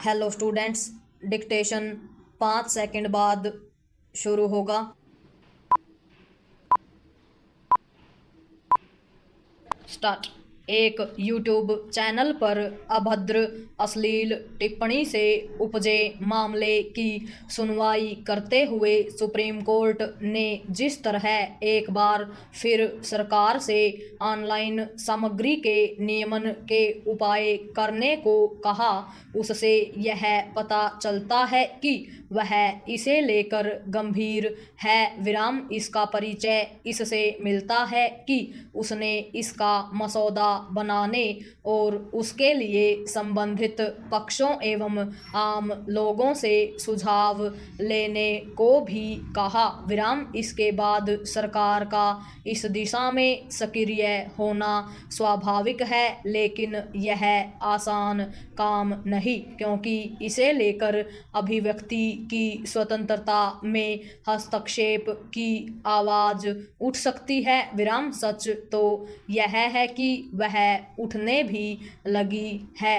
Hello students, dictation 5 second बाद शुरू होगा। स्टार्ट। एक यूट्यूब चैनल पर अभद्र अश्लील टिप्पणी से उपजे मामले की सुनवाई करते हुए सुप्रीम कोर्ट ने जिस तरह एक बार फिर सरकार से ऑनलाइन सामग्री के नियमन के उपाय करने को कहा, उससे यह पता चलता है कि वह इसे लेकर गंभीर है। इसका परिचय इससे मिलता है कि उसने इसका मसौदा बनाने और उसके लिए संबंधित पक्षों एवं आम लोगों से सुझाव लेने को भी कहा। इसके बाद सरकार का इस दिशा में सक्रिय होना स्वाभाविक है, लेकिन यह आसान काम नहीं, क्योंकि इसे लेकर अभिव्यक्ति की स्वतंत्रता में हस्तक्षेप की आवाज उठ सकती है। सच तो यह है कि वह उठने भी लगी है।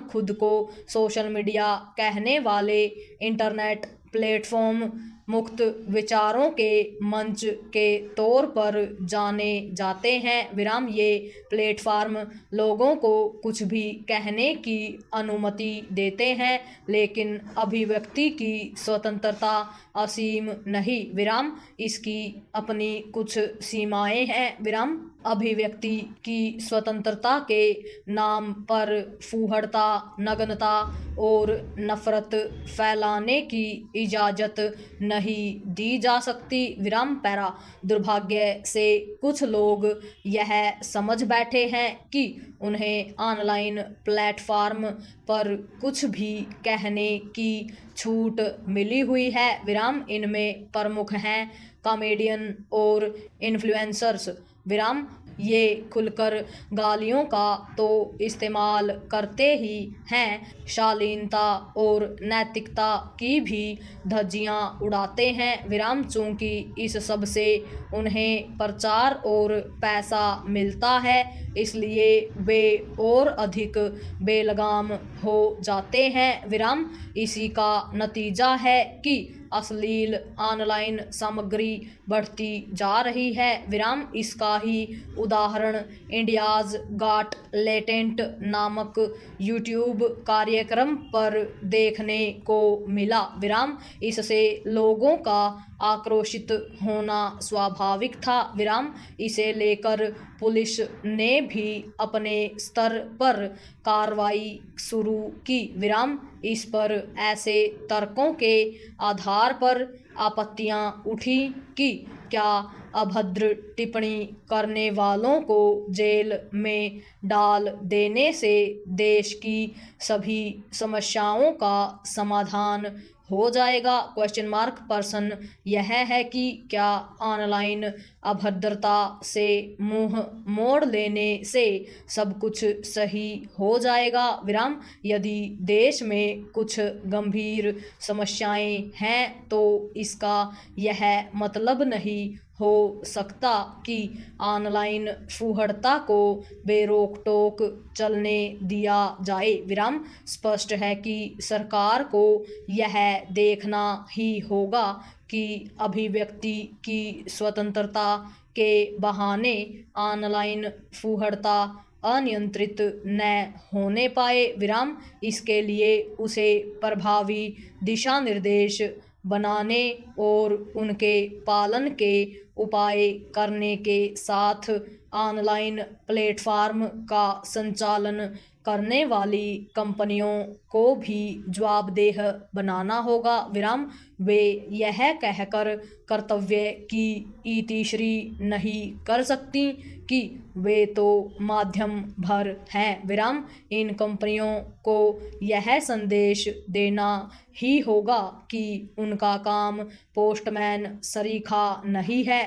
खुद को सोशल मीडिया कहने वाले इंटरनेट प्लेटफॉर्म मुक्त विचारों के मंच के तौर पर जाने जाते हैं। ये प्लेटफॉर्म लोगों को कुछ भी कहने की अनुमति देते हैं, लेकिन अभिव्यक्ति की स्वतंत्रता असीम नहीं। इसकी अपनी कुछ सीमाएं हैं। अभिव्यक्ति की स्वतंत्रता के नाम पर फूहड़ता, नग्नता और नफरत फैलाने की इजाज़त नहीं दी जा सकती। पैरा दुर्भाग्य से कुछ लोग यह समझ बैठे हैं कि उन्हें ऑनलाइन प्लेटफॉर्म पर कुछ भी कहने की छूट मिली हुई है। इनमें प्रमुख हैं कॉमेडियन और इन्फ्लुएंसर्स। ये खुलकर गालियों का तो इस्तेमाल करते ही हैं, शालीनता और नैतिकता की भी धज्जियां उड़ाते हैं। चूँकि इस सब से उन्हें प्रचार और पैसा मिलता है, इसलिए वे और अधिक बेलगाम हो जाते हैं। इसी का नतीजा है कि अश्लील ऑनलाइन सामग्री बढ़ती जा रही है। इसका ही उदाहरण इंडियाज़ गॉट टैलेंट नामक यूट्यूब कार्यक्रम पर देखने को मिला। इससे लोगों का आक्रोशित होना स्वाभाविक था। इसे लेकर पुलिस ने भी अपने स्तर पर कार्रवाई शुरू की। इस पर ऐसे तर्कों के आधार पर आपत्तियां उठी कि क्या अभद्र टिप्पणी करने वालों को जेल में डाल देने से देश की सभी समस्याओं का समाधान हो जाएगा। प्रश्न यह है कि क्या ऑनलाइन अभद्रता से मुंह मोड़ लेने से सब कुछ सही हो जाएगा। यदि देश में कुछ गंभीर समस्याएं हैं तो इसका यह मतलब नहीं हो सकता कि ऑनलाइन फूहड़ता को बेरोक टोक चलने दिया जाए। स्पष्ट है कि सरकार को यह देखना ही होगा कि अभिव्यक्ति की स्वतंत्रता के बहाने ऑनलाइन फूहड़ता अनियंत्रित न होने पाए। इसके लिए उसे प्रभावी दिशा निर्देश बनाने और उनके पालन के उपाय करने के साथ ऑनलाइन प्लेटफॉर्म का संचालन करने वाली कंपनियों को भी जवाबदेह बनाना होगा। वे यह कहकर कर्तव्य की इतिश्री नहीं कर सकती कि वे तो माध्यम भर हैं। इन कंपनियों को यह संदेश देना ही होगा कि उनका काम पोस्टमैन सरीखा नहीं है।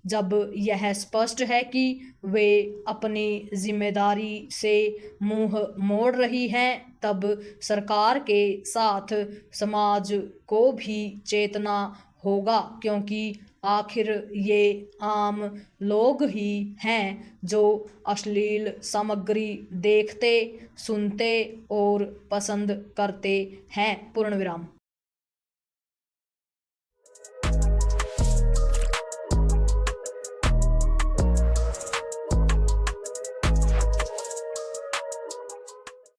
जब यह स्पष्ट है कि वे अपनी जिम्मेदारी से मुंह मोड़ रही हैं, तब सरकार के साथ समाज को भी चेतना होगा, क्योंकि आखिर ये आम लोग ही हैं जो अश्लील सामग्री देखते, सुनते और पसंद करते हैं। पूर्ण विराम।